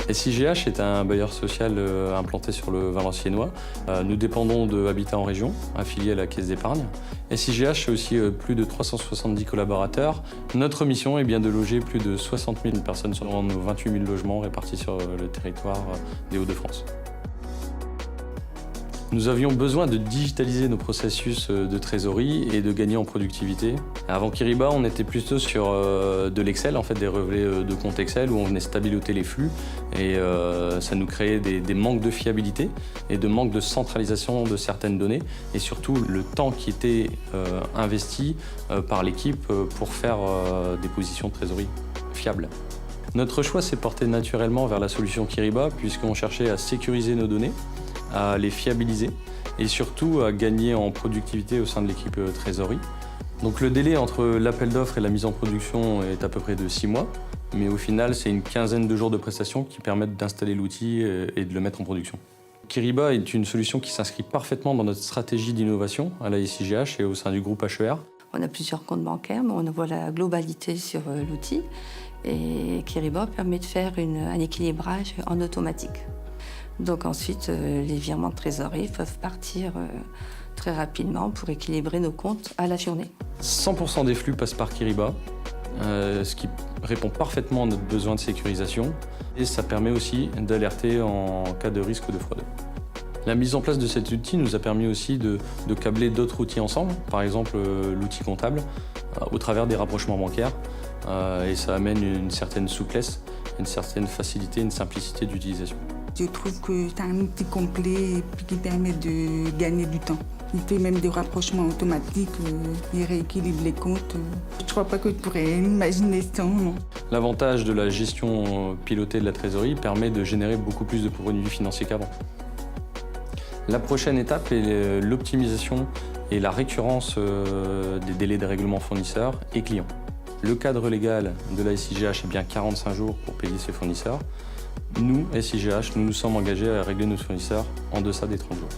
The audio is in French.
SIGH est un bailleur social implanté sur le Valenciennois. Nous dépendons de Habitat en Région, affilié à la Caisse d'épargne. SIGH, c'est aussi plus de 370 collaborateurs. Notre mission est bien de loger plus de 60 000 personnes sur nos 28 000 logements répartis sur le territoire des Hauts-de-France. Nous avions besoin de digitaliser nos processus de trésorerie et de gagner en productivité. Avant Kyriba, on était plutôt sur de l'Excel, en fait, des relevés de compte Excel où on venait stabiloter les flux et ça nous créait des manques de fiabilité et de manque de centralisation de certaines données et surtout le temps qui était investi par l'équipe pour faire des positions de trésorerie fiables. Notre choix s'est porté naturellement vers la solution Kyriba puisqu'on cherchait à sécuriser nos données, à les fiabiliser et surtout à gagner en productivité au sein de l'équipe trésorerie. Donc le délai entre l'appel d'offres et la mise en production est à peu près de 6 mois, mais au final c'est une quinzaine de jours de prestations qui permettent d'installer l'outil et de le mettre en production. Kyriba est une solution qui s'inscrit parfaitement dans notre stratégie d'innovation à la SIGH et au sein du groupe HER. On a plusieurs comptes bancaires, mais on voit la globalité sur l'outil et Kyriba permet de faire un équilibrage en automatique. Donc ensuite, les virements de trésorerie peuvent partir très rapidement pour équilibrer nos comptes à la journée. 100% des flux passent par Kyriba, ce qui répond parfaitement à notre besoin de sécurisation et ça permet aussi d'alerter en cas de risque de fraude. La mise en place de cet outil nous a permis aussi de câbler d'autres outils ensemble, par exemple l'outil comptable, au travers des rapprochements bancaires et ça amène une certaine souplesse, une certaine facilité, une simplicité d'utilisation. Je trouve que c'est un outil complet qui permet de gagner du temps. Il fait même des rapprochements automatiques, il rééquilibre les comptes. Je ne crois pas que je pourrais imaginer sans. L'avantage de la gestion pilotée de la trésorerie permet de générer beaucoup plus de produits financiers qu'avant. La prochaine étape est l'optimisation et la récurrence des délais de règlement fournisseurs et clients. Le cadre légal de la SIGH est bien 45 jours pour payer ses fournisseurs. Nous, SIGH, nous nous sommes engagés à régler nos fournisseurs en deçà des 30 jours.